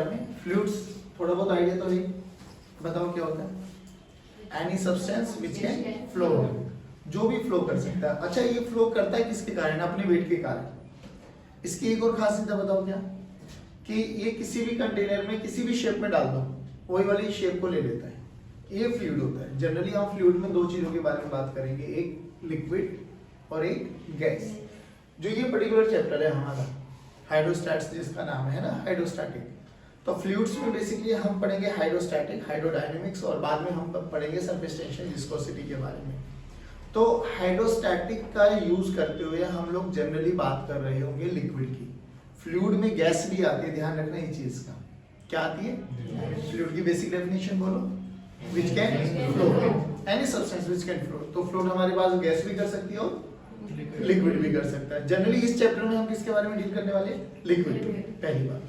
बारे में, फ्लूइड्स थोड़ा बहुत आइडिया तो है, बताओ क्या होता है? Any substance which can flow, जो भी फ्लो कर सकता है। अच्छा, ये फ्लो करता है किसके कारण? अपने वेट के कारण। इसकी एक और खासियत है, बताओ क्या? कि ये किसी भी कंटेनर में किसी भी शेप में डाल दो, वही वाली शेप को ले लेता है। ये फ्लूइड होता है। जनरली हम फ्लूइड में दो चीजों के बारे में बात करेंगे, एक लिक्विड और एक गैस। जो ये पर्टिकुलर चैप्टर है हमारा हाइड्रोस्टैट्स जिसका नाम है ना, हाइड्रोस्टैटिक। तो फ्लूइड्स में बेसिकली हम पढ़ेंगे हाइड्रोस्टैटिक, हाइड्रोडायनेमिक्स, और बाद में हम पढ़ेंगे सरफेस टेंशन, विस्कोसिटी के बारे में। तो हाइड्रोस्टैटिक का यूज करते हुए हम लोग जनरली बात कर रहे होंगे लिक्विड की। फ्लूइड में गैस भी आती है, ध्यान रखना ये चीज का। क्या आती है? फ्लूइड की बेसिक डेफिनेशन बोलो, which can flow, any substance which can flow. तो फ्लूइड हमारे पास गैस भी कर सकती है और लिक्विड भी कर सकता है। जनरली इस चैप्टर में हम किसके बारे में डील करने वाले? लिक्विड, पहली बात।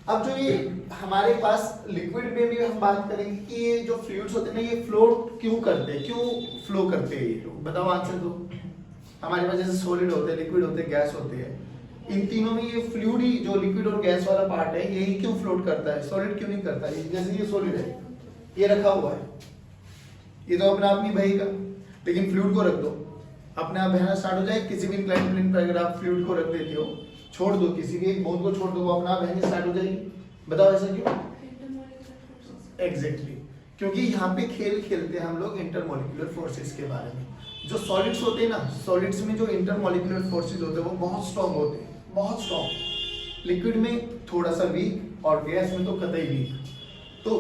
अब जो ये हमारे पास लिक्विड में भी हम बात करेंगे कि ये जो फ्लूइड्स होते हैं ना, ये फ्लो क्यों करते हैं, क्यों फ्लो करते हैं ये लोग, बताओ आंसर दो। हमारे पास जैसे सॉलिड होते हैं, लिक्विड होते हैं, गैस होते हैं, इन तीनों में ये फ्लूइड ही, जो लिक्विड और गैस वाला पार्ट है, यही क्यों फ्लोट करता है, सॉलिड क्यों नहीं करता है? जैसे ये सॉलिड है, ये रखा हुआ है, ये तो अपने आप नहीं बहेगा, लेकिन फ्लूइड को रख दो, अपने आप बहना स्टार्ट हो जाए। किसी भी इंक्लाइंड प्लेन पर अगर आप फ्लूइड को रख देते हो, छोड़ दो, किसी भी एक बूंद को छोड़ दो, वो अपना आप बहनी स्टार्ट हो जाएगी। बताओ ऐसा क्यों? एग्जैक्टली, क्योंकि यहाँ पे खेल खेलते हैं हम लोग इंटरमोलिकुलर फोर्सेस के बारे में। जो सॉलिड्स होते हैं ना, सॉलिड्स में जो इंटरमोलिकुलर फोर्सेस होते हैं वो बहुत स्ट्रॉन्ग होते हैं, बहुत स्ट्रॉन्ग। लिक्विड में थोड़ा सा वीक, और गैस में तो कतई वीक। तो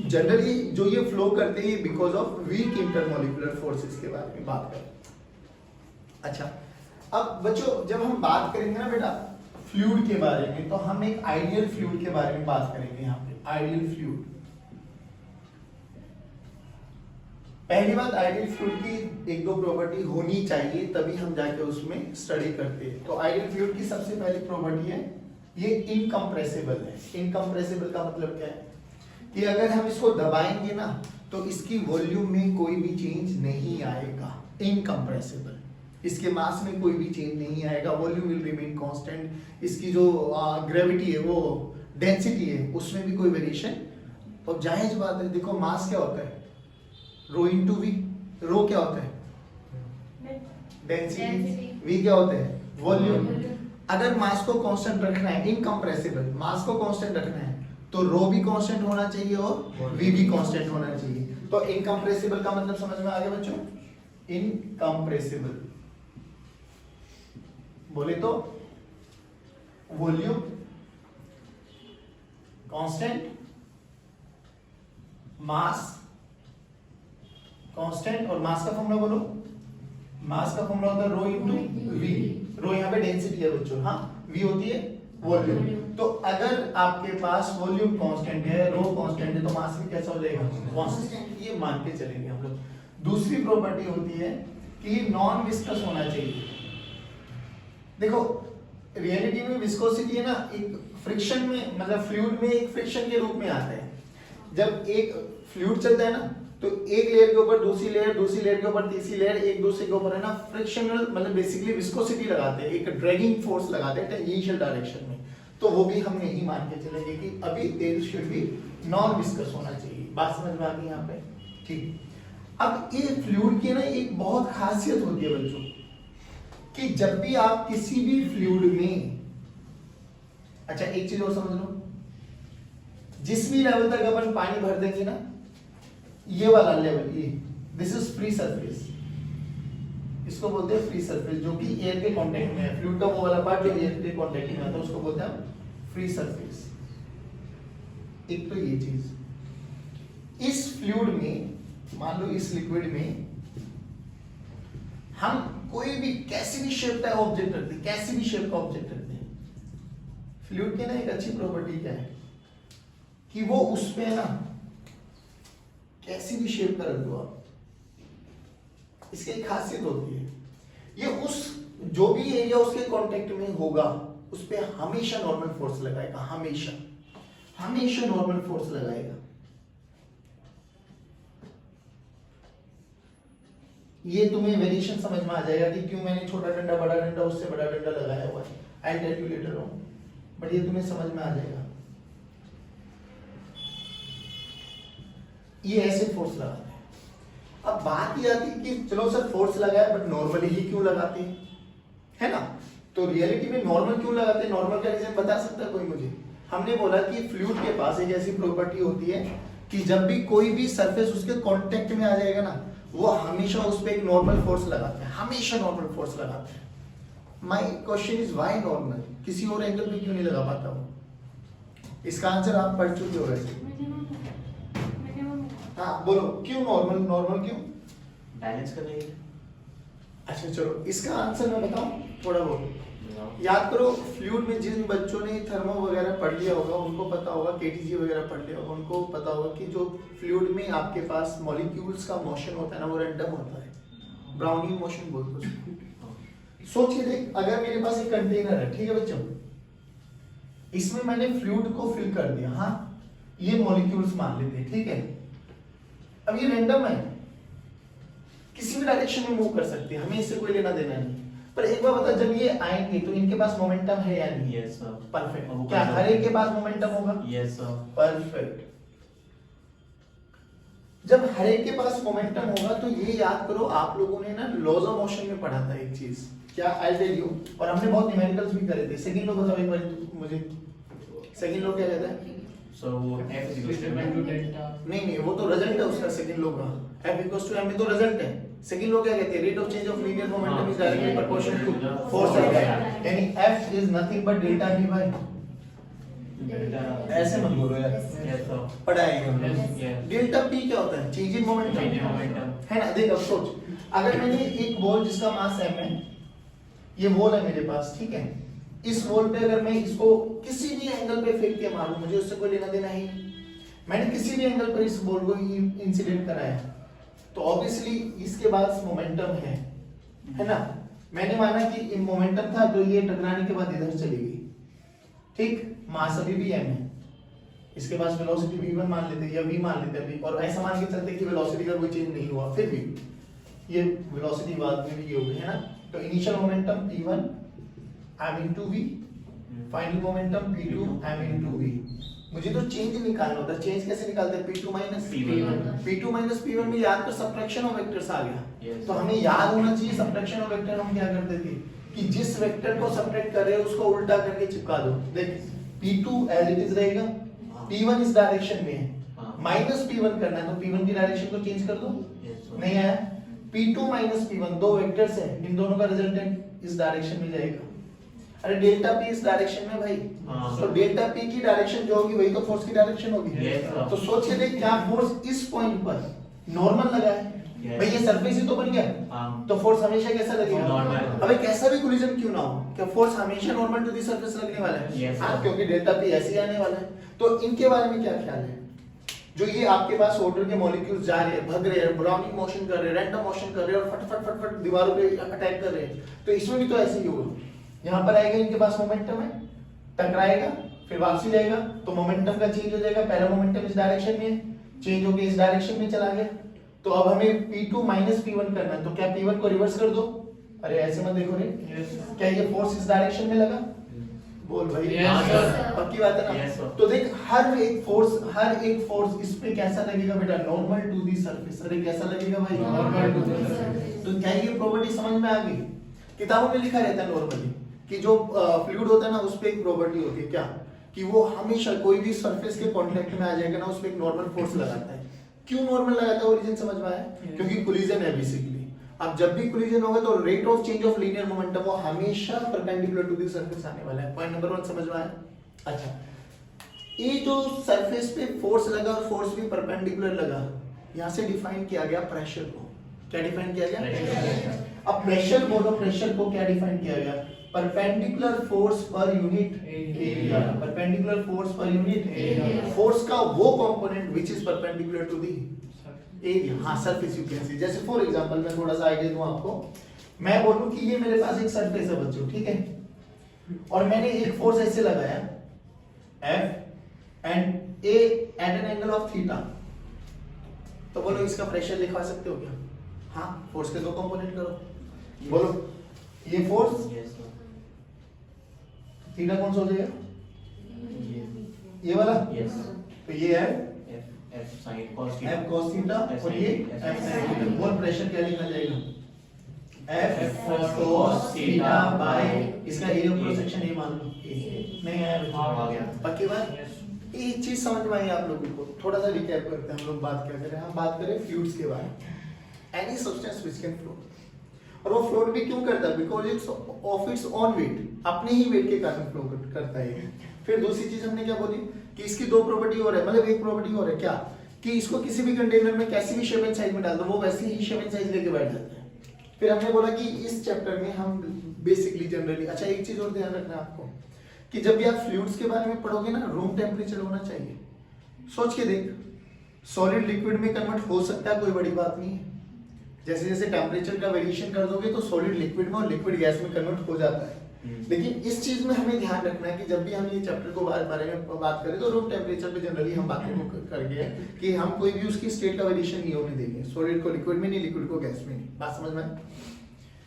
जनरली जो ये फ्लो करते हैं because of weak intermolecular forces के बारे में बात करें। अच्छा, अब बच्चों जब हम बात करेंगे ना बेटा फ्लूइड के बारे में, तो हम एक आइडियल फ्लूइड के बारे में बात करेंगे। यहाँ पे आइडियल फ्लूइड, पहली बात, आइडियल फ्लूइड की एक दो प्रॉपर्टी होनी चाहिए, तभी हम जाके उसमें स्टडी करते हैं। तो आइडियल फ्लूइड की सबसे पहली प्रॉपर्टी है, ये इनकम्प्रेसिबल है। इनकम्प्रेसिबल का मतलब क्या है? कि अगर हम इसको दबाएंगे ना, तो इसकी वॉल्यूम में कोई भी चेंज नहीं आएगा। इनकम्प्रेसिबल, इसके मास में कोई भी चेंज नहीं आएगा, वॉल्यूम विल रिमेन कांस्टेंट। इसकी जो ग्रेविटी है, वो डेंसिटी है, उसमें भी कोई वेरिएशन। और जायज बात है, देखो मास क्या होता है, रो इनटू वी। रो क्या होता है? डेंसिटी। वी क्या होता है? वॉल्यूम। अगर मास को कांस्टेंट रखना है, इनकम्प्रेसिबल मास को कांस्टेंट रखना है, तो रो भी कांस्टेंट होना चाहिए और वी भी कांस्टेंट होना चाहिए। तो इनकम्प्रेसिबल का मतलब समझ में आ गया बच्चों? इनकम्प्रेसिबल बोले तो वॉल्यूम कांस्टेंट, मास कांस्टेंट, और मास का फॉर्मूला बोलो। मास का फॉर्मूला होता है रो इनटू वी। रो यहाँ पे डेंसिटी है बच्चों, हाँ, वी होती है वॉल्यूम। तो अगर आपके पास वॉल्यूम कांस्टेंट है, रो कांस्टेंट है, तो मास भी कैसा हो जाएगा? कांस्टेंट। ये मान के चलेंगे हम लोग। दूसरी प्रॉपर्टी होती है कि नॉन विस्कस होना चाहिए। देखो रियलिटी में विस्कोसिटी है ना, एक फ्रिक्शन में, मतलब फ्लूइड में एक फ्रिक्शन के रूप में आता है। जब एक फ्लूइड चलता है ना, तो एक लेयर के ऊपर दूसरी लेयर, दूसरी लेयर के ऊपर तीसरी लेयर, एक दूसरे के ऊपर है ना फ्रिक्शनल, मतलब बेसिकली विस्कोसिटी लगाते हैं, एक ड्रैगिंग फोर्स लगाते हैं टेंजेंशियल डायरेक्शन में। तो वो भी हम यही मान के चलेंगे कि अभी there should be non viscous होना चाहिए। बात समझ में आ गई यहाँ पे? ठीक। अब ये फ्लूइड की ना एक बहुत खासियत होती है बच्चों, कि जब भी आप किसी भी फ्लूइड में, अच्छा एक चीज और समझ लो, जिस भी लेवल तक अपन पानी भर देंगे ना, ये वाला लेवल, ये दिस इज फ्री सरफेस, इसको बोलते हैं फ्री सरफेस, जो कि एयर के कांटेक्ट में है। फ्लूइड का वो वाला पार्ट जो एयर के कांटेक्ट में आता है, उसको बोलते हैं फ्री सरफेस। एक तो ये चीज, इस फ्लूइड में, मान लो इस लिक्विड में हम कोई भी कैसी भी शेप का ऑब्जेक्ट रखते हैं, कैसी भी शेप का ऑब्जेक्ट रखते हैं, फ्लूइड की ना एक अच्छी प्रॉपर्टी क्या है कि वो उसमें ना कैसी भी शेप का रख दो आप, इसकी एक खासियत होती है, ये उस जो भी एरिया उसके कांटेक्ट में होगा उस पे हमेशा नॉर्मल फोर्स लगाएगा, हमेशा हमेशा नॉर्मल फोर्स लगाएगा। ये तुम्हें वेरिएशन समझ में आ जाएगा कि क्यों मैंने छोटा डंडा बड़ा डंडा उससे बड़ा डंडा लगाया हुआ है, I tell you later on, but ये तुम्हें समझ में आ जाएगा। ये ऐसे फोर्स लगाते हैं। अब बात ये आती है कि चलो सर फोर्स लगाया बट नॉर्मली ही क्यों लगाते हैं, है ना? तो रियलिटी में नॉर्मल क्यों लगाते हैं, नॉर्मल का रीजन बता सकता है कोई मुझे? हमने बोला कि फ्लूइड के पास एक ऐसी प्रॉपर्टी होती है कि जब भी कोई भी सरफेस उसके कांटेक्ट में आ जाएगा ना, वो हमेशा उस पर एक नॉर्मल फोर्स लगाते हैं, हमेशा नॉर्मल फोर्स लगाते हैं। My question is why normal, किसी और एंगल पे क्यों नहीं लगा पाता वो? इसका आंसर आप पढ़ चुके हो वैसे। हाँ बोलो, क्यों नॉर्मल? नॉर्मल क्यों? बैलेंस करने के लिए। अच्छा चलो इसका आंसर मैं बताऊं थोड़ा बहुत। याद करो, फ्लूइड में जिन बच्चों ने थर्मो वगैरह पढ़ लिया होगा उनको पता होगा, केटीजी वगैरह पढ़ लिया होगा उनको पता होगा कि जो फ्लूइड में आपके पास मॉलिक्यूल्स का मोशन होता है ना, वो रैंडम होता है, ब्राउनिंग मोशन बोलते हैं उसको। सोचिए देख, अगर मेरे पास एक कंटेनर है, ठीक है बच्चों, इसमें मैंने फ्लूइड को फिल कर दिया, हाँ ये मॉलिक्यूल्स मान लेते हैं, ठीक है। अब ये रैंडम है, किसी भी डायरेक्शन में मूव कर सकते हैं, हमें इससे कोई लेना देना नहीं। पर एक बार बता, जब ये आएंगे तो इनके पास मोमेंटम है या नहीं? Yes sir. परफेक्ट। क्या हर एक के पास मोमेंटम होगा? Yes sir. परफेक्ट। जब हर एक के पास मोमेंटम होगा तो ये याद करो, आप लोगों ने ना लॉज ऑफ मोशन में पढ़ा था एक चीज, क्या? आई टेल यू, और हमने बहुत न्यूमेरिकल्स भी करे थे। सेकंड लो बताओ एक बार मुझे, सेकंड लो क्या कहता है? सो वो f नहीं वो तो रिजल्ट है उसका, सेकंड लो का f इक्वल्स टू m में तो रिजल्ट है। सेकंड लो क्या कहते हैं? Rate of change of linear momentum is directly proportional to force of gravity, यानी f is nothing but delta v by, ऐसे मत बोलो यार, यस सर। पढ़ा है हमने। डेल्टा p क्या होता है? चेंज इन मोमेंटम, है ना? देख अब सोच, अगर मैंने एक बॉल जिसका मास m है, ये बॉल है मेरे पास, ठीक है, इस बॉल पे अगर मैं इसको किसी भी एंगल पे फेंक के मारूं, मुझे उससे कोई लेना देना ही नहीं। मैंने किसी भी एंगल पर इस बॉल को इंसिडेंट कराया तो ऑब्वियसली इसके पास मोमेंटम है ना? मैंने माना कि मोमेंटम था तो ये टकराने के बाद इधर चली गई, ठीक, मास अभी भी m है, इसके पास वेलोसिटी v1 मान लेते या v मान लेते अभी, और ऐसा मान के चलते कि वेलोसिटी का कोई चेंज नहीं हुआ, फिर भी ये वेलोसिटी बाद में भी ये हो गई, है ना? तो initial momentum p1 m into v, final momentum p2 m into v। मुझे तो चेंज निकालना होता है, चेंज कैसे निकालते हैं? p2 minus p2 minus p1 में याद कर सबट्रैक्शन ऑफ वेक्टर्स आ गया। तो हमें याद होना चाहिए सबट्रैक्शन ऑफ वेक्टर हम क्या करते थे कि जिस वेक्टर को सबट्रैक्ट कर रहे हैं उसको उल्टा करके चिपका दो। देख p2 एज इट इज रहेगा, p1 इस डायरेक्शन में है, माइनस p1 करना है तो p1 की डायरेक्शन को चेंज कर दो, नहीं आया, p2 minus p1 दो वेक्टर्स हैं, इन दोनों का रिजल्टेंट इस डायरेक्शन में जाएगा। अरे डेल्टा p इस डायरेक्शन में भाई, तो डेल्टा p की डायरेक्शन जो होगी वही तो फोर्स की डायरेक्शन होगी। तो सोच के देख, क्या फोर्स इस पॉइंट पर नॉर्मल लगा है भाई, ये सरफेस ही तो बन गया, तो फोर्स हमेशा कैसा लगेगा? अबे कैसा भी कोलिजन क्यों ना हो, क्या फोर्स हमेशा नॉर्मल टू द सरफेस लगने वाला है? हां, क्योंकि डेल्टा p ऐसे ही आने वाला है। तो इनके बारे में क्या ख्याल है? जो ये आपके पास वाटर के मॉलिक्यूल्स जा रहे हैं, भग रहे हैं, ब्राउनिंग मोशन कर रहे हैं, रैंडम मोशन कर रहे हैं और फट फट फट दीवारों पे अटैक कर रहे हैं, तो इसमें भी तो ऐसे ही होगा। यहाँ पर आएगा, इनके पास मोमेंटम है, टकराएगा, फिर वापसी जाएगा, तो मोमेंटम का चेंज हो जाएगा, पहला मोमेंटम इस डायरेक्शन में चेंज होकर इस डायरेक्शन में चला गया। तो अब हमें p2 minus p1 करना है, तो क्या p1 को रिवर्स कर दो? अरे ऐसे मत देखो रे, क्या ये फोर्स इस डायरेक्शन में लगा? बोल भाई, पक्की बात है ना? तो देख, हर एक फोर्स इस पे कैसा लगेगा बेटा? Normal to the surface. अरे कैसा लगेगा भाई? Normal to the surface. तो क्या ये प्रॉपर्टी समझ में आ गई? किताबों में लिखा रहता है नॉर्मली कि जो फ्लूइड होता है ना, उस पे एक प्रॉपर्टी होती है, क्या कि वो हमेशा कोई भी सरफेस के कांटेक्ट में आ जाएगा ना, उस पे एक नॉर्मल फोर्स लगाता है। क्यों नॉर्मल लगाता है? ओरिजिन समझ में आया? क्योंकि कोलिजन है बेसिकली। अब जब भी कोलिजन होगा तो rate of change of linear momentum वो हमेशा परपेंडिकुलर टू द सरफेस आने वाला है। पॉइंट नंबर 1 समझ में आया? अच्छा, ये जो सरफेस पे फोर्स लगा और फोर्स भी परपेंडिकुलर लगा, यहां से डिफाइन किया गया प्रेशर को। क्या डिफाइन किया गया? अब प्रेशर बोलो, प्रेशर को क्या डिफाइन किया गया? Perpendicular force per unit area. Perpendicular force per unit area, force का वो component which is perpendicular to the area. हां, सरफेस यू कैन सी। जैसे फॉर एग्जांपल मैं थोड़ा सा आइडिया दूं आपको, मैं बोलूं कि ये मेरे पास एक सरफेस है बच्चों, ठीक है, और मैंने एक फोर्स ऐसे लगाया F and A at an angle of theta, तो बोलो इसका प्रेशर लिखवा सकते हो क्या? हाँ, फोर्स के दो कंपोनेंट करो, बोलो ये फोर्स, थीटा कौन सा हो जाएगा? ये वाला, तो ये है F sin cos theta. F cos theta और ये एफ sin थीटा। बोल प्रेशर क्या लिखा जाएगा? एफ cos थीटा बाय इसका एरिया ऑफ क्रॉस सेक्शन ये मान लो नहीं आया बच्चों? आ गया। पक्की बात? एक चीज समझ में आई आप लोगों को? थोड़ा सा रिकैप करते हैं। हम लोग बात क्या करें? हम बात करें फ्लूइड्स के बारे में। Any substance which can float, और वो फ्लोट भी क्यों करता है? Because it's of its own wait, अपने ही वेट के कारण फ्लो करता है। फिर दूसरी चीज हमने क्या बोली कि इसकी दो प्रॉपर्टी और है, मतलब एक प्रॉपर्टी और है क्या, कि इसको किसी भी कंटेनर में कैसी भी शेप एंड साइज में डाल दो वो वैसी ही शेप एंड साइज लेके बैठ जाता है। फिर हमने बोला कि इस चैप्टर में हम बेसिकली जनरली, अच्छा एक चीज और ध्यान रखना आपको कि जब भी आप फ्लूइड्स के बारे में पढ़ोगे ना, रूम टेम्परेचर होना चाहिए। सोच के देख, सॉलिड लिक्विड में कन्वर्ट हो सकता है, कोई बड़ी बात नहीं है। जैसे जैसे टेम्परेचर का वेरिएशन कर दोगे तो सॉलिड लिक्विड में और लिक्विड गैस में कन्वर्ट हो जाता है। लेकिन इस चीज में हमें ध्यान रखना है कि जब भी हम ये चैप्टर को बारे में बात करें तो रूम टेम्परेचर पे जनरली हम बातों को करके कि हम कोई भी उसकी स्टेट का वेरिएशन नहीं होने देंगे, सॉलिड को लिक्विड में नहीं, लिक्विड को गैस में नहीं। बात समझ में?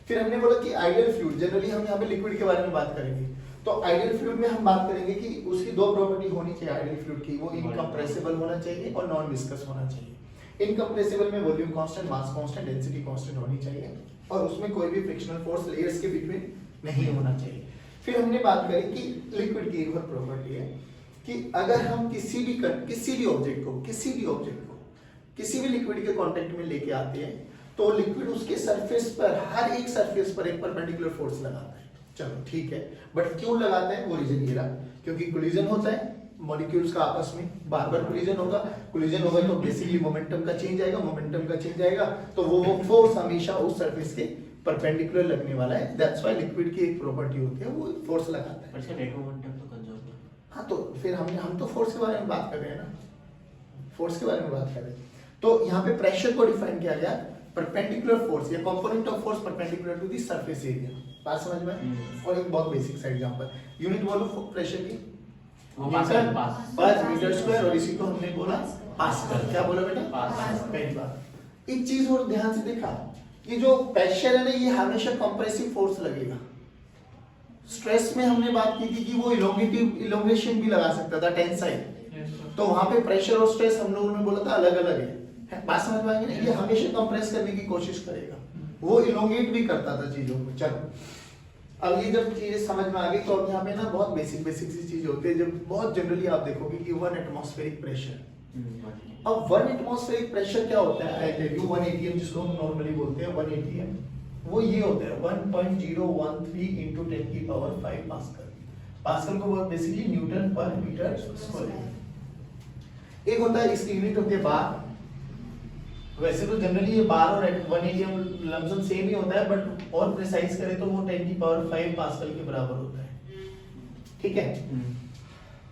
फिर हमने बोला कि आइडियल फ्लूइड, जनरली हम यहाँ पे लिक्विड के बारे में बात करेंगे। तो आइडियल फ्लूइड में हम बात करेंगे कि उसकी दो प्रॉपर्टी होनी चाहिए आइडियल फ्लूइड की, वो इनकम्प्रेसिबल होना चाहिए और नॉन विस्कस होना चाहिए। इनकम्प्रेसिबल में volume constant, mass constant, density constant होनी चाहिए और उसमें कोई भी फ्रिक्शनल फोर्स लेयर्स के बिटवीन नहीं होना चाहिए। फिर हमने बात करी कि लिक्विड की एक और प्रॉपर्टी है कि अगर हम किसी भी ऑब्जेक्ट को किसी भी लिक्विड के कांटेक्ट में लेके आते हैं तो लिक्विड उसके सरफेस पर, हर एक सरफेस पर एक परपेंडिकुलर फोर्स लगाता है। चलो ठीक है, बट क्यों लगाता है वो रीजन ये रहा, क्योंकि कोलिजन होता है मॉलिक्यूल्स का आपस में, बार-बार कोलिजन होगा तो बेसिकली मोमेंटम का चेंज आएगा, तो वो फोर्स हमेशा उस सरफेस के परपेंडिकुलर लगने वाला है। दैट्स व्हाई लिक्विड की एक प्रॉपर्टी होती है, वो फोर्स लगाता है। पर इसका नेट मोमेंटम तो कंजर्व है। हाँ, तो फिर हम तो फोर्स के बारे में बात कर रहे हैं ना, फोर्स के बारे में बात कर रहे हैं। तो यहाँ पे प्रेशर को डिफाइन किया गया परपेंडिकुलर फोर्स या component of force perpendicular to the surface area. बात समझ में? और एक बहुत बेसिक सा एग्जांपल, यूनिट बोलो प्रेशर की, वो पास्कल, पर मीटर स्क्वायर, और इसी को हमने बोला पास्कल। क्या बोला बेटा? पास्कल। पहली बात। एक चीज और ध्यान से देखा, ये जो प्रेशर है ना, ये हमेशा कंप्रेसिव फोर्स लगेगा। स्ट्रेस में हमने बात की थी कि वो इलोंगेशन भी लगा सकता था, टेंसाइल। तो वहां पे प्रेशर और स्ट्रेस हम लोगों ने बोला था अलग अलग है। बात समझ में आएगी ना? ये हमेशा कंप्रेस करने की कोशिश करेगा, वो इलोंगेट भी करता था चीजों को। चलो, अब ये जब चीजें समझ में आ गई तो अब यहाँ पे ना बहुत बेसिक सी चीज होती है, जब बहुत जनरली आप देखोगे कि 1 एटमॉस्फेरिक प्रेशर। अब 1 एटमॉस्फेरिक प्रेशर क्या होता है? आई टेल यू, 1 atm जिसको हम नॉर्मली बोलते हैं 1 atm, वो ये होता है 1.013 into 10 की पावर 5 पास्कल। पास्कल को बेसिकली न्यूटन पर मीटर स्क्वायर। एक होता है, इसकी यूनिट होती है बार। वैसे तो जनरली ये बार और 1 atm लमसम सेम ही होता है, बट और प्रिसाइज करें तो वो 10 की पावर 5 पास्कल के बराबर होता है। ठीक है?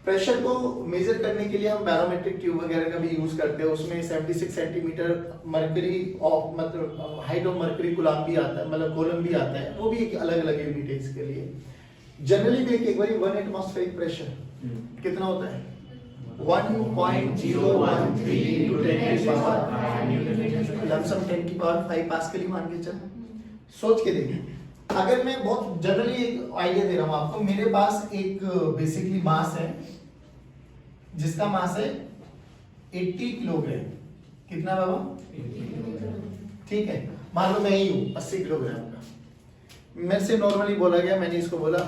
प्रेशर को मेजर करने के लिए हम बैरोमेट्रिक ट्यूब वगैरह का भी यूज करते हैं। उसमें 76 सेंटीमीटर मर्करी ऑफ, मतलब हाइट ऑफ मर्करी कूलम भी आता है, मतलब कॉलम भी आता है, वो भी एक अलग अलग यूनिट है इसके लिए। जनरली देख एक बार 1 एटमॉस्फेरिक प्रेशर कितना होता है? 1.013 into 10 की पावर लमसम 10 की पावर 5 पास्कल ही मान के चल। सोच के देखिए, अगर मैं बहुत जनरली एक आइडिया दे रहा हूं आपको, मेरे पास एक बेसिकली मास है जिसका मास है 80 किलोग्राम। कितना बाबा? 80। ठीक है, मान लो मैं ही हूं 80 किलोग्राम का। मेरे से नॉर्मली बोला गया, मैंने इसको बोला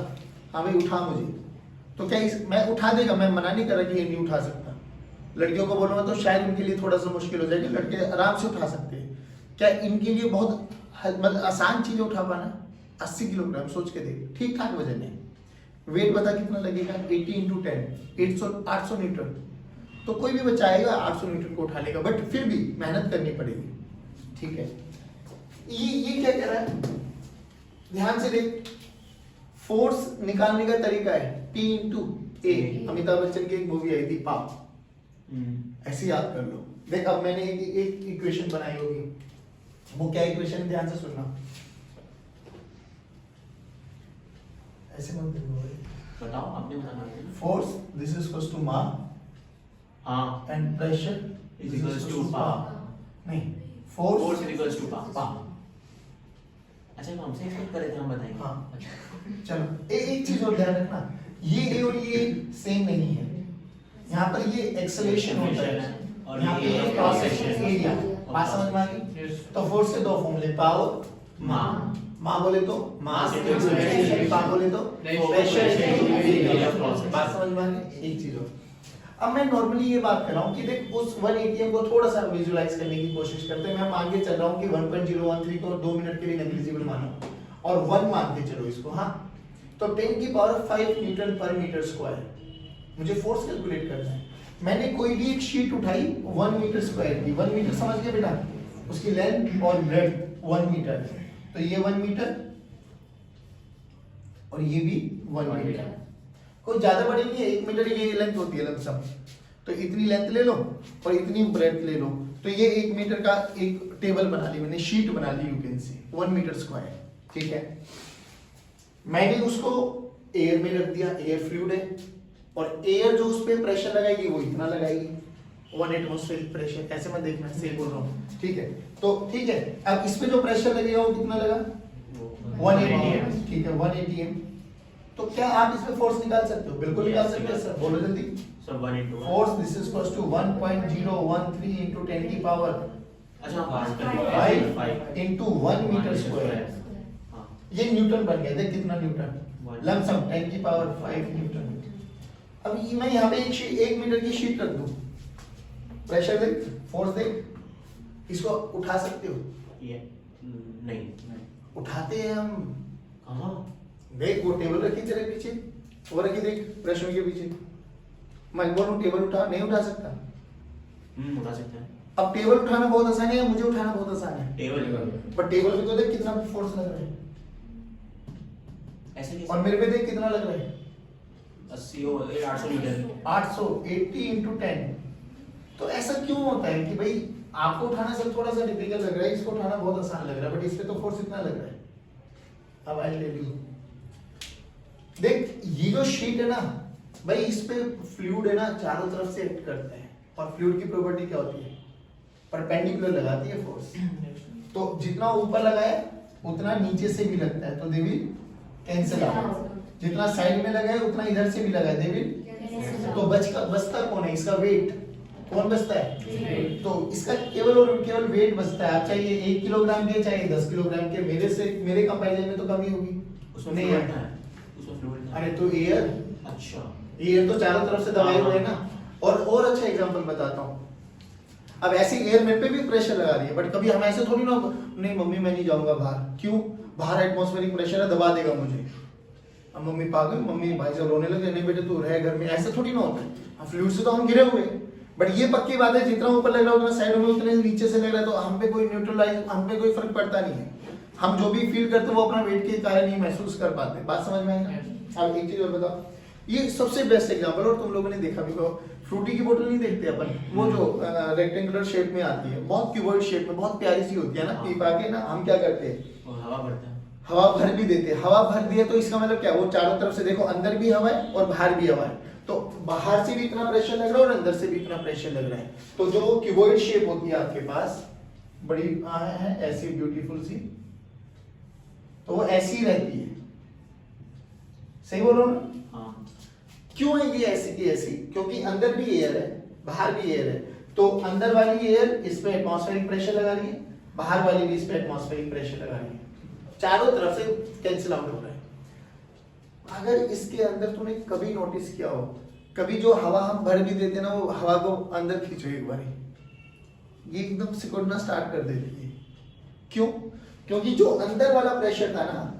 हाँ भाई उठा मुझे, तो क्या मैं उठा देगा? मैं मना नहीं कर रहा कि ये नहीं उठा सकता। लड़कियों को बोलूंगा तो शायद उनके लिए थोड़ा सा मुश्किल हो जाएगा, लड़के आराम से उठा सकते हैं। क्या इनके लिए बहुत मतलब आसान चीज उठा पाना? 80 किलोग्राम, सोच के देख, ठीक ठाक वजन है। वेट बता कितना लगेगा? 80 into 10 800 न्यूटन। तो कोई भी बच्चा आएगा 800 न्यूटन को उठा लेगा, बट फिर भी मेहनत करनी पड़ेगी। ठीक है, ये क्या कह रहा है? ध्यान से देख, फोर्स निकालने का तरीका है P into A। Amitabh Bachchan की एक मूवी आई थी पाप, ऐसे याद कर लो। देख, अब मैंने एक इक्वेशन बनाई होगी, वो क्या इक्वेशन है? ध्यान से सुनना, ऐसे मत देखो, बताओ, आपने बताना। Force this is equals to mass, हाँ, and pressure is equals to power. नहीं, force is equals to power. अच्छा, हम हमसे एक्सपेक्ट करे थे, हम बताएंगे। हाँ। अच्छा। चलो, एक चीज और ध्यान रखना, ये A और ये सेम नहीं है। यहाँ पर ये एक्सेलरेशन होता है, और यहाँ पे ये cross cross section section। Area, बात समझ में आ गई? Yes. तो फोर्स के दो फॉर्मूले, पावर माँ बोले तो मास Mass into into velocity, power बोले तो Pressure pressure into into area area. of cross section। बात समझ में आ गई? एक चीज और, अब मैं नॉर्मली ये बात कर रहा हूँ कि देख उस 1 ATM को थोड़ा सा विजुलाइज करने की कोशिश करते हैं। मैं मान के चल रहा हूँ कि 1.013 को 2 मिनट के लिए नेग्लिजिबल मानो और 1 मान के चलो इसको, हाँ। तो 10 की पावर 5 न्यूटन पर मीटर स्क्वायर मुझे फोर्स कैलकुलेट करना है। मैंने कोई भी एक शीट उठाई 1 मीटर स्क्वायर की, 1 मीटर समझ गए बेटा, उसकी लेंथ और ब्रेड्थ 1 मीटर, तो ये 1 मीटर और ये भी 1 मीटर, कोई ज्यादा बड़ी नहीं है, 1 मीटर ये लेंथ होती है लमसम। तो इतनी लेंथ ले लो और इतनी ब्रेड्थ ले लो, तो ये 1 मीटर का एक टेबल बना ली मैंने, शीट बना ली, you can see 1 metre square, ठीक है। मैंने उसको एयर में रख दिया, एयर फ्लूइड है, और एयर जो उस पे प्रेशर लगाएगी वो इतना लगाएगी, 1 एटमॉस्फेरिक प्रेशर, ऐसे मैं देखना सही बोल रहा हूँ, ठीक है। तो ठीक है, अब इस पे जो प्रेशर लगेगा वो कितना लगा, 1 ATM, ठीक है 1 ATM। तो क्या आप इसमें फोर्स निकाल सकते हो? बिल्कुल निकाल सकते हैं सर, बोलो जल्दी। So 1 into 1। Force this is equals to 1.013 into 10 की पावर अच्छा पास 5 into 1 मीटर स्क्वायर, हाँ ये न्यूटन बन गया। देख कितना न्यूटन, One। लमसम 10 की पावर 5 न्यूटन। अब ये मैं यहाँ पे एक मीटर की शीट रख दूं, प्रेशर देख, फोर्स देख, इसको उठा सकते हो? ये नहीं उठाते हैं हम, कहाँ देख वो टेबल रखी तेरे पीछे, वो रखी देख प्रेशर के पीछे, मैं बोलूं टेबल उठा, नहीं उठा सकता। उठा सकते हैं। अब टेबल उठाना बहुत आसान है या मुझे उठाना बहुत आसान है? टेबल पर टेबल पे तो देख कितना फोर्स लग रहा है, ऐसे कैसे? और मेरे पे देख कितना लग रहा है, 80 और 800 मीटर। 880 into 10। तो ऐसा क्यों होता है कि भाई आपको उठाना सब थोड़ा सा डिफिकल्ट लग रहा है, इसको उठाना बहुत आसान लग रहा है, बट इस पे तो फोर्स इतना लग रहा है। अब आई टेल यू, देख ये जो शीट है ना भाई, इस पे फ्लूइड है ना, चारों तरफ से एक्ट करता है, और फ्लूइड की प्रॉपर्टी क्या होती है, परपेंडिकुलर लगाती है फोर्स। तो जितना ऊपर लगाए उतना नीचे से भी लगता है, तो दे विल कैंसिल आउट। जितना साइड में लगाए उतना इधर से भी लगाए, दे विल। तो बचता कौन है, इसका वेट कौन बचता है, तो इसका केवल और केवल वेट बचता है। आप चाहे 1 किलोग्राम के चाहे 10 किलोग्राम के, मेरे कंपैरिजन में तो कमी होगी, उसमें नहीं फ्लूइड है। है, उसमें फ्लूइड है। अरे तो एयर, अच्छा एयर तो चारों तरफ से दबाए हुए है ना। और अच्छा एग्जांपल बताता हूँ, अब ऐसी एयर मेरे पे भी प्रेशर लगा रही है, बट कभी हम ऐसे थोड़ी ना, नहीं मम्मी मैं नहीं जाऊंगा बाहर, क्यों, बाहर एटमॉस्फेरिक प्रेशर है, दबा देगा मुझे। अब मम्मी पागल, मम्मी भाई साहब रोने लगे, नहीं बेटे तू रह घर में, ऐसे थोड़ी ना होता है। फ्लूइड से तो हम घिरे हुए, बट ये पक्की बात है जितना ऊपर लग रहा है उतना साइड में, उतने नीचे से लग रहा है, तो हम पे कोई न्यूट्रलाइज, हम पे कोई फर्क पड़ता नहीं है। हम जो भी फील करते हैं वो अपना वेट के कारण ही महसूस कर पाते हैं। बात समझ में आई ना? अब एक चीज और बताओ, ये सबसे बेस्ट एग्जांपल, और तुम लोगों ने देखा भी होगा, फ्रूटी की बोतल नहीं देखते अपन, वो जो रेक्टेंगुलर शेप में आती है, बहुत क्यूबॉइड शेप में, बहुत प्यारी सी होती है ना, पीपा के ना हम क्या करते हैं, और हवा भरता है। हवा भर भी देते हैं। हवा भर दिया तो इसका मतलब क्या, वो चारों तरफ से देखो, अंदर भी हवा है और बाहर भी हवा है, तो बाहर से भी इतना प्रेशर लग रहा है और अंदर से भी इतना प्रेशर लग रहा है। तो जो क्यूबॉइड शेप होती है आपके पास, बड़ी है ऐसी ब्यूटीफुल सी, तो वो ऐसी रहती है, सही बोल रहा हूं ना? हाँ क्यों है ये ऐसी की ऐसी, क्योंकि अंदर भी एयर है बाहर भी एयर है, तो अंदर वाली एयर इस पे एटमॉस्फेरिक प्रेशर लगा रही है, बाहर वाली भी इस पे एटमॉस्फेरिक प्रेशर लगा रही है, चारों तरफ से कैंसिल आउट हो रहा है। अगर इसके अंदर तूने कभी नोटिस किया हो, कभी जो हवा हम भर भी देते ना, वो हवा को अंदर खींचो एक बार, ये एकदम सिकुड़ना स्टार्ट कर देती है। क्यों? क्योंकि जो अंदर वाला प्रेशर था ना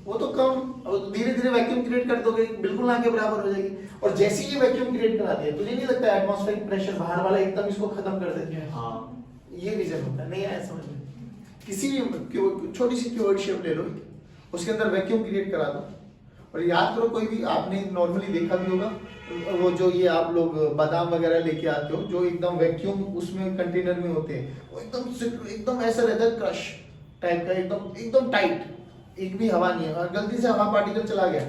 वो तो कम, धीरे धीरे वैक्यूम क्रिएट कर दोगे, बिल्कुल ना के बराबर हो जाएगी। और जैसे ही वैक्यूम क्रिएट करा दिया, तुझे नहीं लगता एटमॉस्फेरिक प्रेशर बाहर वाला एकदम इसको खत्म कर देते हैं? हाँ ये रीजन होता है, नहीं आया समझ में? किसी भी छोटी सी क्यूबॉइड शेप ले लो, उसके अंदर वैक्यूम क्रिएट करा दो, और याद करो, कोई भी आपने नॉर्मली देखा भी होगा, वो जो ये आप लोग बादाम वगैरह लेके आते हो, जो एकदम वैक्यूम उसमें कंटेनर में होते हैं, वो एकदम ऐसा रहता है, क्रश टाइप का, एकदम टाइट, एक भी हवा नहीं है। और गलती से हवा पार्टिकल चला गया,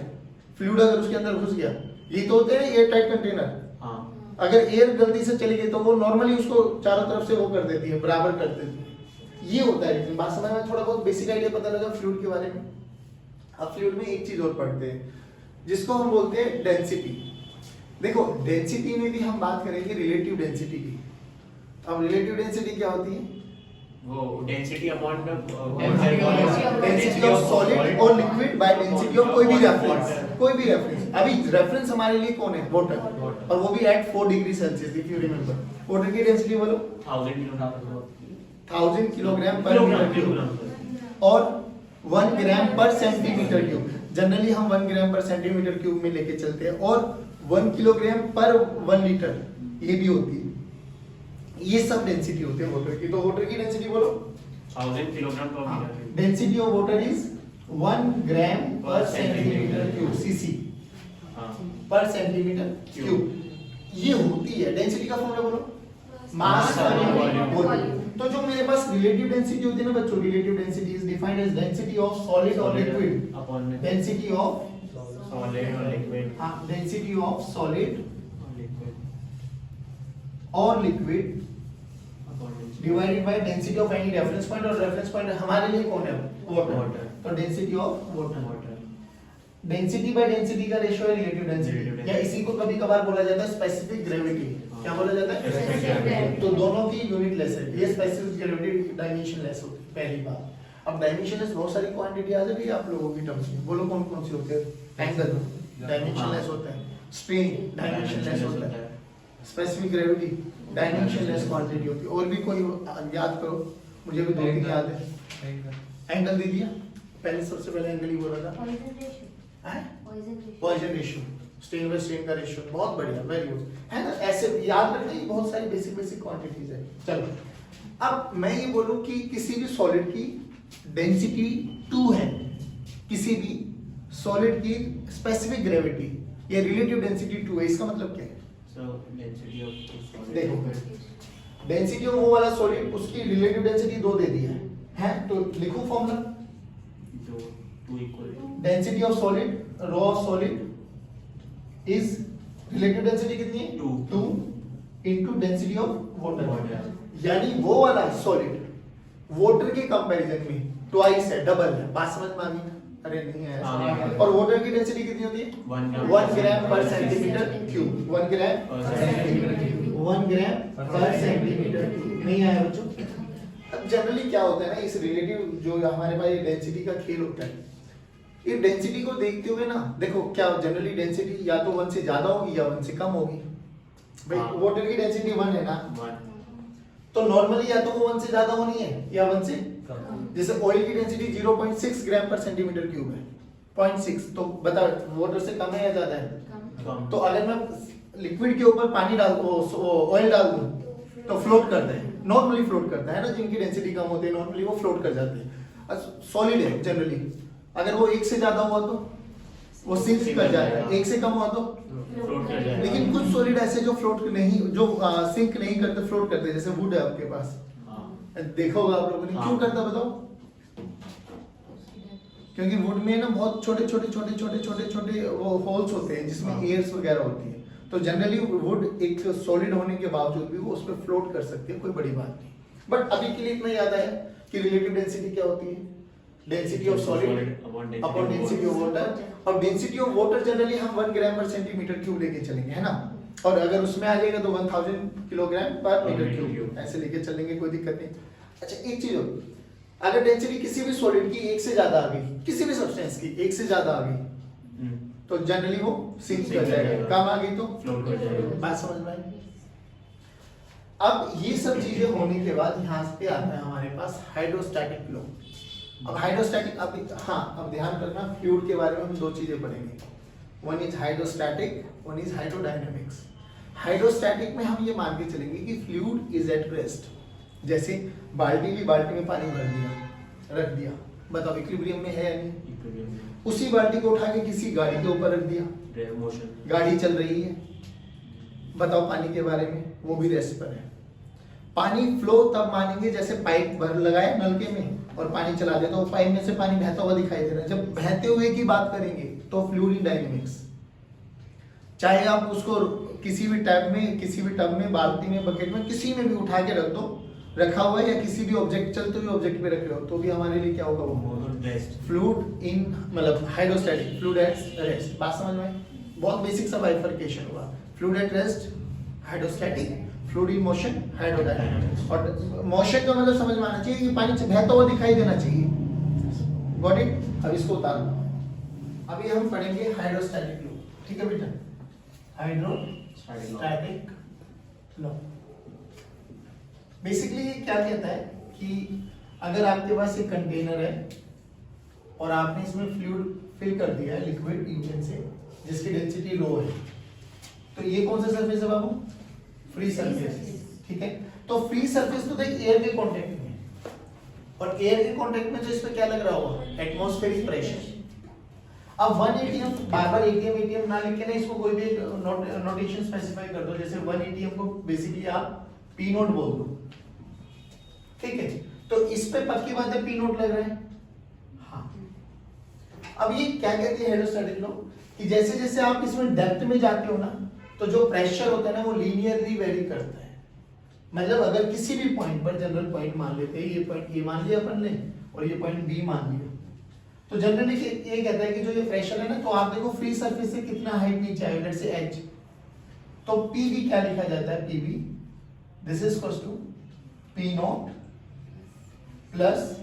फ्लूइड अगर उसके अंदर घुस गया, ये तो होते हैं एयर टाइट कंटेनर, हाँ अगर एयर गलती से चली गई तो वो नॉर्मली उसको चारों तरफ से वो कर देती है, बराबर कर देती है। ये होता है। लेकिन बात समझ में, थोड़ा बहुत बेसिक आइडिया पता लगा फ्लूइड के बारे में। अब फ्लूइड में एक चीज और पढ़ते हैं जिसको हम बोलते हैं डेंसिटी। देखो डेंसिटी में भी हम बात करेंगे रिलेटिव डेंसिटी की, अब रिलेटिव डेंसिटी क्या होती है? वो density upon density of solid और लिक्विड बाय डेंसिटी ऑफ कोई भी रेफरेंस। अभी रेफरेंस हमारे लिए कौन है? वाटर, और वो भी at 4 degree Celsius, if you remember. Water की डेंसिटी बोलो 1000 किलोग्राम पर मीटर क्यूब और 1 gram per centimetre cube. Generally हम 1 ग्राम पर सेंटीमीटर क्यूब में लेके चलते हैं, और 1 किलोग्राम पर 1 लीटर ये भी होती है। ये सब डेंसिटी होते हैं वाटर की। तो वाटर की डेंसिटी बोलो 1000 kilogram per metre. Density of water is 1 gram per centimetre cube, CC per centimetre cube. ये होती है डेंसिटी का फॉर्मूला बोलो मास वॉल्यूम। तो जो मेरे पास रिलेटिव डेंसिटी होती है ना बच्चों, relative density is defined as density of solid और liquid upon density of solid और लिक्विड डेंसिटी ऑफ सॉलिड और liquid divided by density of any reference point, और रेफरेंस पॉइंट हमारे लिए कौन है? वाटर। तो density of water, density by density का रेशियो है रिलेटिव डेंसिटी, या इसी को कभी कभार बोला जाता है स्पेसिफिक ग्रेविटी। क्या बोला जाता है? तो दोनों की यूनिट लेस है, ये स्पेसिफिक ग्रेविटी डायमेंशन लेस होती है, पहली बात। अब डायमेंशन लेस बहुत सारी क्वांटिटी आ जाती है आप लोगों की टर्म्स में, बोलो कौन कौन सी होती है? एंगल डायमेंशन लेस होता है, स्ट्रेन डायमेंशन लेस होता है, specific gravity dimension less quantity होती है। और भी कोई याद करो, मुझे भी 2-3 याद है। एंगल दे दिया, पहले सबसे पहले एंगल ही बोला था। Poisson ratio, strain by strain का रेशियो, बहुत बढ़िया, वेरी गुड, है ना? ऐसे याद रखने की बहुत सारी बेसिक क्वांटिटीज है। चलो अब मैं ये बोलूं कि किसी भी सॉलिड की डेंसिटी 2 है, किसी भी सॉलिड की स्पेसिफिक ग्रेविटी या रिलेटिव डेंसिटी 2 है, इसका मतलब क्या है? डेंसिटी ऑफ सॉलिड, देखो डेंसिटी ऑफ वो वाला सॉलिड, उसकी रिलेटिव डेंसिटी 2 दे दी है? तो लिखो formula, 2 equal density of solid, raw of solid is relative density कितनी है? 2 इनटू डेंसिटी ऑफ वाटर। यानी वो वाला सॉलिड वाटर के कंपैरिजन में ट्वाइस है, डबल है। बात समझ में आ गई? अरे नहीं है ऐसा। और वाटर की डेंसिटी कितनी होती है? 1 gram per centimetre cube. 1 gram per centimetre cube, 1 gram per centimetre cube. नहीं आया बच्चों? अब जनरली क्या होता है ना, इस रिलेटिव जो हमारे पास ये डेंसिटी का खेल होता है, ये डेंसिटी को देखते हुए ना, देखो क्या जनरली डेंसिटी या तो 1 से ज्यादा होगी या 1 से कम होगी। भाई वाटर की डेंसिटी 1 है ना, तो नॉर्मली या तो वो 1 से ज्यादा होनी है या 1 से कम। जैसे ऑयल की डेंसिटी 0.6 ग्राम पर सेंटीमीटर क्यूब है, 0.6, तो बता वाटर से कम है या ज्यादा है? कम। तो अगर मैं लिक्विड के ऊपर पानी डाल ऑयल डाल दूं तो फ्लोट करता है, नॉर्मली फ्लोट करता है ना, जिनकी डेंसिटी कम होती है नॉर्मली वो फ्लोट कर जाते हैं। सॉलिड है जनरली, अगर वो 1 से ज्यादा हुआ तो वो सिंक कर जाएगा, 1 से कम हुआ तो फ्लोट कर जाएगा। लेकिन कुछ सॉलिड ऐसे जो फ्लोट नहीं, जो सिंक नहीं करते, फ्लोट करते, जैसे वुड है आपके पास, देखा होगा आप लोगों ने। क्यों करता बताओ? क्योंकि वुड में ना बहुत छोटे वो होल्स होते हैं जिसमें एयर्स वगैरह होती है, तो जनरली वुड एक सॉलिड होने के बावजूद भी वो उस पर फ्लोट कर सकती है, कोई बड़ी बात नहीं। बट अभी के लिए इतना याद है कि रिलेटिव डेंसिटी क्या होती है? Density of solid upon density of water. और डेंसिटी ऑफ वाटर जनरली हम 1 ग्राम पर सेंटीमीटर क्यूब लेके चलेंगे, है ना? और अगर उसमें आ जाएगा तो 1000 किलोग्राम पर मीटर क्यूब, ऐसे लेके चलेंगे, कोई दिक्कत नहीं। अच्छा एक चीज और, अगर डेंसिटी किसी भी सॉलिड की 1 से ज्यादा आ गई, किसी भी सब्सटेंस की 1 से ज्यादा आ गई, तो जनरली वो सिंक कर जाएगा, कम आ गई तो फ्लोट कर जाएगा। बात समझ में आई? अब ये सब चीजें होने के बाद यहाँ पे आता है हमारे पास हाइड्रोस्टैटिक फ्लो। अब हाइड्रोस्टैटिक, अब ध्यान रखना, फ्लूइड के बारे में हम 2 चीजें पढ़ेंगे, one is hydrostatic, one is hydrodynamics. Hydrostatic में हम ये मान के चलेंगे कि फ्लूइड इज एट रेस्ट। जैसे बाल्टी में पानी भर दिया, रख दिया, बताओ इक्विलिब्रियम में है या नहीं? उसी बाल्टी को उठा के किसी गाड़ी के ऊपर रख दिया, गाड़ी चल रही है, बताओ पानी के बारे में, वो भी रेस्ट पर है। पानी फ्लो तब मानेंगे जैसे पाइप भर लगाए नलके में और पानी चला दे, तो पाइप में से पानी बहता हुआ दिखाई दे रहा है। जब बहते हुए की बात करेंगे तो फ्लूइड इन डायनेमिक्स, चाहे आप उसको किसी भी टब में, बाल्टी में, बकेट में, किसी में भी उठा के रख दो, रखा हुआ है, या किसी भी ऑब्जेक्ट, चलते हुए ऑब्जेक्ट पे रख रहे हो, तो भी हमारे लिए क्या होगा? वो फ्लूइड इन, मतलब हाइड्रोस्टैटिक, फ्लूइड एट रेस्ट। बात समझ में? बहुत बेसिक सा बाइफरकेशन हुआ, fluid at rest hydrostatic, fluid in motion hydrodynamics. और मोशन का मतलब समझ में आना चाहिए कि पानी बहता हुआ दिखाई देना चाहिए। Got it? अब इसको उतारो। अभी हम पढ़ेंगे हाइड्रोस्टैटिक लॉ, ठीक है बेटा? हाइड्रोस्टैटिक लॉ बेसिकली ये क्या कहता है कि अगर आपके पास एक कंटेनर है और आपने इसमें फ्लूइड फिल कर दिया है, लिक्विड यूकेन से, जिसकी डेंसिटी लो है, तो ये कौन सा सरफेस है बाबू? फ्री सरफेस, ठीक है? तो फ्री सरफेस तो देख एयर के कांटेक्ट में, और एयर के कांटेक्ट में तो इस पे क्या लग रहा होगा? Atmospheric pressure. अब 1 atm, बार-बार एटीएम ना लिख के ना इसको कोई भी नोटेशन स्पेसिफाई कर दो, जैसे 1 atm को बेसिकली आप पी नोट बोल दो, ठीक है? तो इस पे पक्की बात है पी नोट लग रहा है। हाँ, अब ये क्या कहती है हाइड्रोस्टैटिक लॉ कि जैसे जैसे आप इसमें डेप्थ में जाते हो ना, तो जो प्रेशर होता है ना वो लीनियरली वेरी करता है। मतलब अगर किसी भी पॉइंट पर, जनरल पॉइंट मान लेते हैं, ये पॉइंट ए मान लिया अपन ने और ये पॉइंट बी मान लिया, तो जनरली ये कहता है कि जो ये प्रेशर है ना, तो आप देखो फ्री सरफेस से कितना हाइट नीचे आएगा, लेट्स से h, तो पीवी क्या लिखा जाता है? PV this is equals to P not plus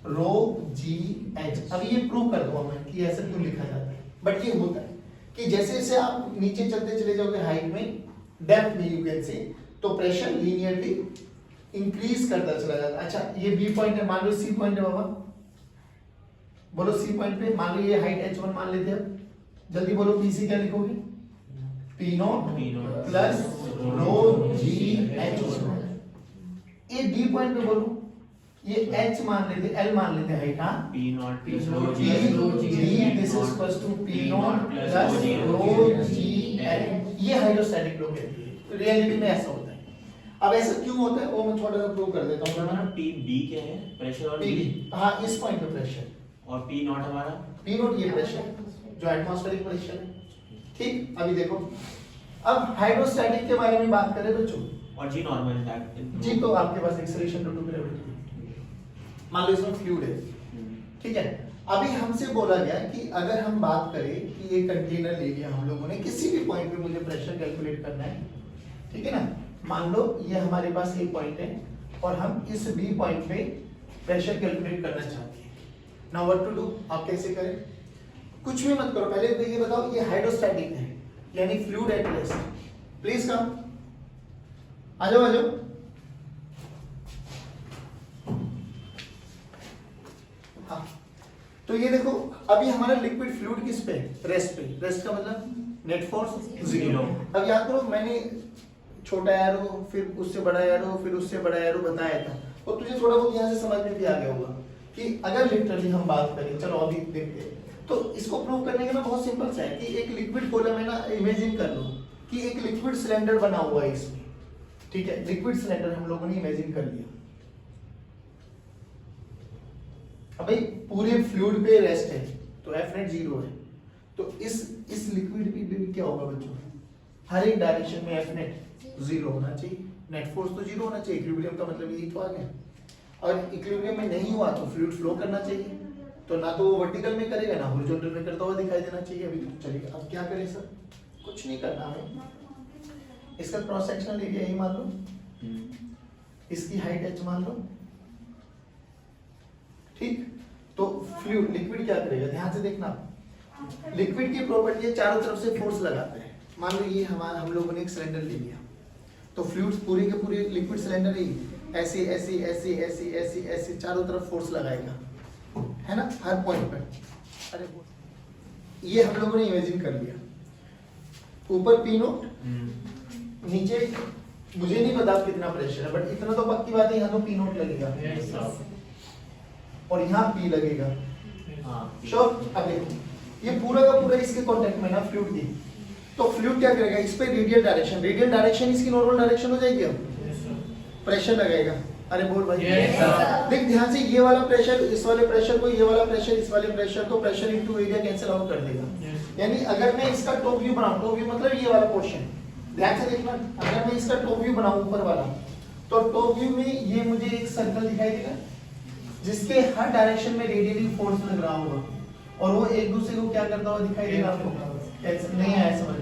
rho G H. अब ये प्रूव कर दो मैं कि ऐसा क्यों लिखा जाता है, बट ये होता है कि जैसे जैसे आप नीचे चलते चले जाओगे हाइट में, डेप्थ में, यू कैन से, तो प्रेशर लीनियरली इंक्रीज करता चला जाता है। अच्छा, ये बी पॉइंट है, मान लो सी पॉइंट है बाबा, बोलो सी पॉइंट पे मान लो ये हाइट h1 मान लेते हैं। अब जल्दी बोलो पीसी क्या लिखोगे? P not plus rho G H. ये डी पॉइंट पे बोलो, ये h मान लेते, l मान लेते हाइट, हाँ, P not plus rho G this is equals to P not plus rho G H. ये हाइड्रोस्टैटिक लॉ कहती है, रियलिटी में ऐसा होता है। अब ऐसा क्यों होता है वो मैं थोड़ा सा प्रूव कर देता हूं। हमारा पी बी क्या है? प्रेशर और पी, हाँ, इस पॉइंट पे प्रेशर, और पी नॉट हमारा पी नॉट ये प्रेशर जो एटमॉस्फेरिक प्रेशर है, ठीक? अभी देखो, अब हाइड्रोस्टैटिक के बारे में बात करें बच्चों, और जी नॉर्मल है जी, तो आपके पास एक्सेलरेशन टू ग्रेविटी, मान लो इसमें फ्लूइड है, ठीक है? अभी हमसे बोला गया कि अगर हम बात करें कि ये कंटेनर ले लिया हम लोगों ने, किसी भी पॉइंट पे मुझे प्रेशर कैलकुलेट करना है, ठीक है ना? मान लो ये हमारे पास एक पॉइंट है और हम इस बी पॉइंट पे प्रेशर कैलकुलेट करना चाहते हैं। Now what to do? आप कैसे करें? कुछ भी मत करो, पहले तो ये बताओ ये हाइड्रोस्टैटिक है, यानी fluid at rest. Please come, आ जाओ आ जाओ। हाँ, तो ये देखो अभी हमारा लिक्विड फ्लूइड किस पे? रेस्ट पे। रेस्ट का मतलब नेट फोर्स जीरो। अब याद करो मैंने छोटा एरो, फिर उससे बड़ा एरो, फिर उससे बड़ा एरो बताया था, और तुझे थोड़ा बहुत यहाँ से समझ में भी आ गया होगा कि अगर लिटरली हम बात करें, चलो अभी देखते हैं, तो इसको प्रूव करने का ना बहुत सिंपल सा है कि एक लिक्विड कॉलम है ना, इमेजिन कर लो कि एक लिक्विड सिलेंडर बना हुआ है इसमें, ठीक है? लिक्विड सिलेंडर हम लोगों ने इमेजिन कर लिया। अब भाई पूरे फ्लूइड पे रेस्ट है तो एफ नेट जीरो है, तो इस लिक्विड पे क्या होगा बच्चों? हर एक डायरेक्शन में एफ नेट जीरो होना चाहिए, नेट फोर्स तो जीरो होना चाहिए। इक्विलिब्रियम का मतलब यही तो आ गया। और इक्विलिब्रियम में नहीं हुआ तो फ्लूइड फ्लो करना चाहिए, तो ना तो वो वर्टिकल में करेगा ना हॉरिजॉन्टल में करता हुआ दिखाई देना चाहिए। अभी तो चलिए अब क्या करें सर? कुछ नहीं करना हमें, इसका क्रॉस सेक्शनल एरिया यही मान लो, इसकी हाइट h मान लो, ठीक? तो फ्लूइड लिक्विड क्या करेगा? ध्यान से देखना, लिक्विड की प्रॉपर्टी है चारों तरफ से फोर्स लगाते हैं। मान लो ये हम लोगों ने एक सिलेंडर ले लिया, तो फ्लूइड पूरे के पूरे लिक्विड सिलेंडर ही ऐसे ऐसे ऐसे ऐसे ऐसे ऐसे चारों तरफ फोर्स लगाएगा, है ना, हर पॉइंट पर। अरे ये हम लोगों ने इमेजिन कर लिया। ऊपर पी नोट, नीचे मुझे नहीं पता कितना प्रेशर है, बट इतना तो पक्की बात है यहाँ तो पी नोट लगेगा और यहाँ पी लगेगा। श्योर? अब देखो ये पूरा का पूरा इसके कांटेक्ट में ना फ्लूइड की, तो फ्लूइड क्या करेगा? इस पे रेडियल डायरेक्शन इसकी नॉर्मल डायरेक्शन हो जाएगी। अब प्रेशर लगाएगा। अरे बोल भाई, देख ध्यान से, ये वाला प्रेशर इस वाले प्रेशर को, ये वाला प्रेशर इस वाले प्रेशर को, pressure into area cancel out कर देगा। यानी अगर मैं इसका टॉप व्यू बनाऊं, टॉप व्यू मतलब ये वाला पोर्शन, ध्यान से देखना, अगर मैं इसका टॉप व्यू बनाऊं ऊपर वाला, तो टॉप व्यू में ये मुझे एक सर्कल दिखाई देगा जिसके हर डायरेक्शन में रेडियली फोर्स लग रहा होगा, और वो एक दूसरे को क्या करता हुआ दिखाई देगा आपको? नहीं आया समझ?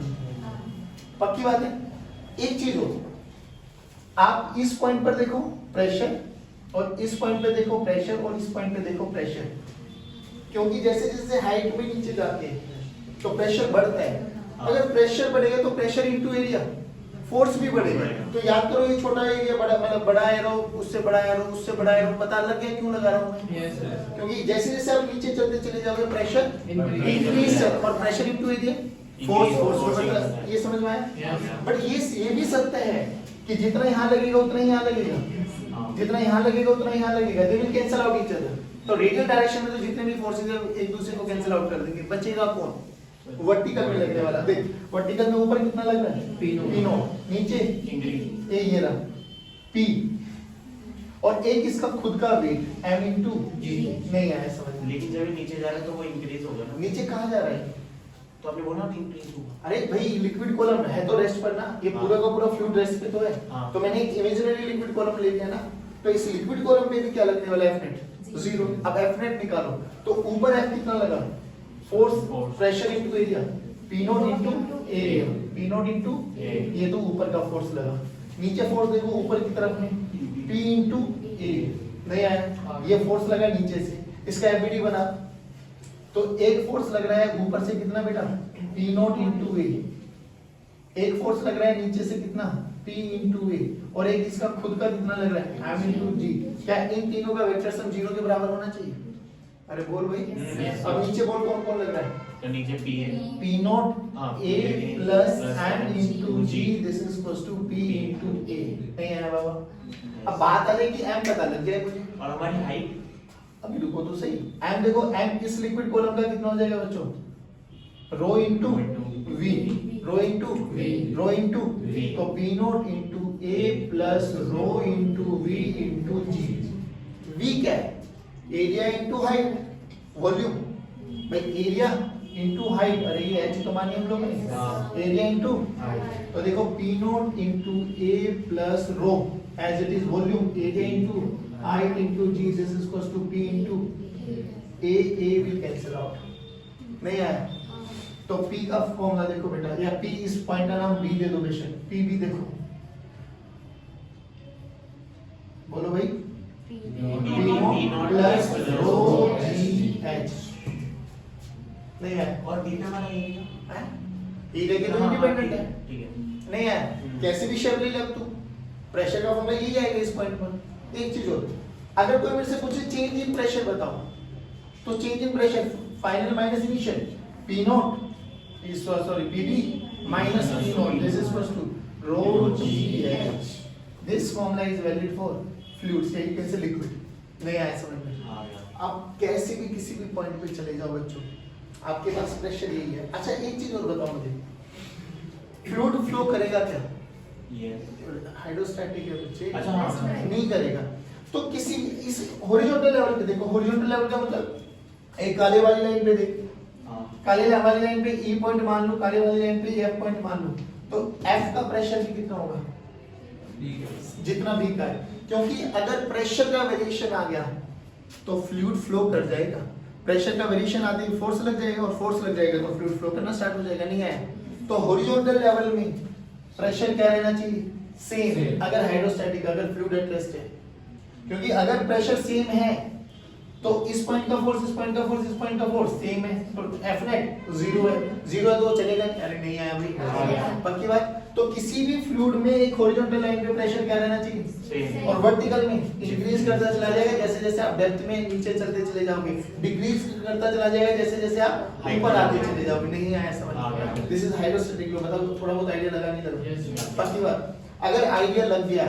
पक्की बात है। एक चीज हो, आप इस पॉइंट पर देखो प्रेशर, और इस पॉइंट पे देखो प्रेशर, और इस पॉइंट पे देखो प्रेशर। क्योंकि जैसे जैसे हाइट में नीचे जाते हैं तो प्रेशर बढ़ता है। अगर प्रेशर बढ़ेगा तो प्रेशर इनटू एरिया, फोर्स भी बढ़ेगा। तो याद करो ये छोटा एरिया बड़ा, मतलब बड़ा एरो, उससे बड़ा एरो, उससे बड़ा एरो, पता लग गया क्यों लगा रहा हूं मैं? क्योंकि जैसे जैसे आप नीचे चलते चले जाओगे प्रेशर इंक्रीज, और प्रेशर इनटू एरिया फोर्स, ये समझ में आया? बट ये भी सत्य है कि जितना यहाँ लगेगा उतना ही यहाँ लगेगा, जितना यहाँ लगेगा उतना यहाँ लगेगा, they will cancel out each other. तो रेडियल डायरेक्शन में तो जितने भी फोर्सेस है एक दूसरे को कैंसिल आउट कर देंगे, बचेगा कौन? वर्टिकल में लगने वाला। देख वर्टिकल में ऊपर कितना लग रहा है? P नॉट, नीचे ए ये रहा P, और एक इसका खुद का वेट m इंटू जी। नहीं आया समझ में? लेकिन जब ये नीचे जा रहा है तो वो इंक्रीज होगा ना। नीचे कहाँ जा रहा है? तो आपने बोला ना इंक्रीज होगा। अरे भाई लिक्विड कॉलम है तो रेस्ट पर ना, ये पूरा का पूरा फ्लूइड रेस्ट पे तो है। हाँ। तो मैंने एक इमेजिनरी लिक्विड कॉलम ले लिया ना, तो इस लिक्विड कॉलम पे भी क्या लगने वाला है? F net 0। अब F नेट निकालो तो ऊपर F कितना लगा? Force, pressure into area, P not into area, P not into ये तो ऊपर का फोर्स लगा। नीचे फोर्स देखो ऊपर की तरफ में P इनटू एरिया, नहीं आया? ये फोर्स लगा नीचे से, इसका एफबीडी बना, तो एक फोर्स लग रहा है ऊपर से कितना बेटा? P नॉट इनटू ए। एक फोर्स लग रहा है नीचे से कितना? P इनटू ए, और एक इसका खुद का कितना लग रहा है? M इनटू जी। क्या इन तीनों का वेक्टर सम 0 के बराबर होना चाहिए? अरे बोल भाई। अब नीचे बोल कौन कौन लग रहा है? तो नीचे P है, P not A plus M into G, this is equals to P into A। नहीं है बाबा? अब बात आ रही कि M पता लग गया मुझे। और हमारी हाइट अभी रुको तो सही। M देखो, M इस लिक्विड कॉलम का कितना हो जाएगा बच्चों? रो इनटू V, रो इनटू V, रो इनटू V, तो P not into A plus row into V into G। V क्या है? Area into height, volume. भाई एरिया इनटू हाइट, अरे ये h तो मानिए हम लोग ने, एरिया इनटू, तो देखो P not into A plus rho as it is volume, area into height into G, this is equals to P into A will cancel out. नहीं आया? तो P का फॉर्मूला देखो बेटा, या P इस पॉइंट का नाम B दे दो बेशक, P भी देखो, बोलो भाई। P not plus row G H। नहीं है? और बीटा वाला एरिया एरिया के तो इंडिपेंडेंट है। ठीक है। नहीं है? कैसे भी शेप ले लग तू, प्रेशर का फॉर्मूला यही आएगा इस पॉइंट पर। एक चीज और, अगर कोई मेरे से पूछे चेंज इन प्रेशर बताओ, तो change in pressure final minus initial, P not is sorry PB minus P naught, this is equals to rho GH. This formula is valid for fluids, यही कैसे liquid। नहीं आया समझ में? आप कैसे भी किसी भी पॉइंट पे चले जाओ बच्चों, आपके पास प्रेशर यही है। अच्छा एक चीज और बताओ मुझे, फ्लूइड फ्लो करेगा क्या? हाइड्रोस्टैटिक है बच्चे। अच्छा, हाँ। नहीं करेगा। तो किसी इस हॉरिजॉन्टल लेवल पे देखो, हॉरिजॉन्टल लेवल का मतलब एक काले वाली लाइन पे देख, काले वाली लाइन पे E पॉइंट मान लो, काले वाली लाइन पे F पॉइंट मान लो, तो F का प्रेशर भी कितना होगा? जितना B का है। क्योंकि अगर प्रेशर का वेरिएशन आ गया तो फ्लूइड फ्लो कर जाएगा, प्रेशर का वेरिएशन आते ही फोर्स लग जाएगा, और फोर्स लग जाएगा तो फ्लूइड फ्लो करना स्टार्ट हो जाएगा। नहीं है? तो हॉरिजॉन्टल लेवल में प्रेशर क्या रहना चाहिए? सेम, अगर हाइड्रोस्टैटिक, अगर फ्लूइड एट रेस्ट है। क्योंकि अगर प्रेशर सेम है तो इस पॉइंट का फोर्स, इस पॉइंट का फोर्स, इस पॉइंट का फोर्स सेम है, तो F नेट 0 है, 0 है तो चलेगा। अरे नहीं आया भाई, पक्की बात। तो किसी भी फ्लूइड में एक हॉरिजॉन्टल लाइन पे प्रेशर क्या रहना चाहिए? सेम। और वर्टिकल में इंक्रीज करता चला जाएगा जैसे जैसे आप डेप्थ में नीचे चलते चले जाओगे, डिक्रीज करता चला जाएगा जैसे जैसे आप ऊपर आते चले जाओगे। नहीं आया समझ? दिस इज हाइड्रोस्टैटिक, मतलब थोड़ा बहुत आइडिया लगाने दो। पक्की बात। अगर आइडिया लग गया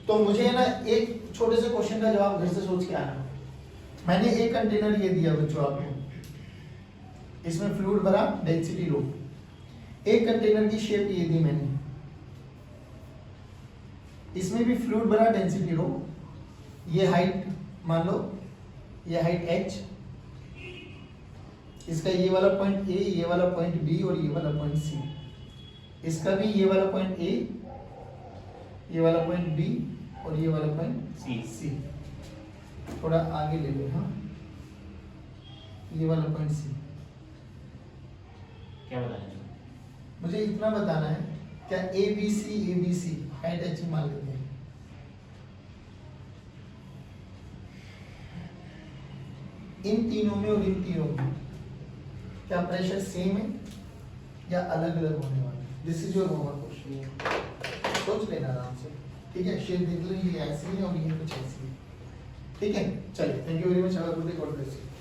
तो मुझे ना एक छोटे से क्वेश्चन का जवाब घर से सोच के आना। मैंने एक कंटेनर ये दिया बच्चों आपको, इसमें फ्लूइड भरा, डेंसिटी रो। एक कंटेनर की शेप ये दी मैंने, इसमें भी फ्लूइड भरा, डेंसिटी रो। ये हाइट मान लो, ये हाइट h, इसका ये वाला पॉइंट A, ये वाला पॉइंट B और ये वाला पॉइंट C। इसका भी ये वाला पॉइंट A, ये वाला पॉइंट B और ये वाला पॉइंट C। थोड़ा आगे ले लो, हाँ, ये वाला पॉइंट C। क्या बताना है? मुझे इतना बताना है क्या ABC हाई टचिंग मान लेते हैं। इन तीनों में और इन तीनों में क्या प्रेशर सेम है या अलग अलग होने वाला है? This is your homework question, सोच लेना आराम से, ठीक है। शेप देख लो, ये ऐसी है और ये कुछ ऐसी है, ठीक है। चलिए, thank you very much, have a good day, God bless you.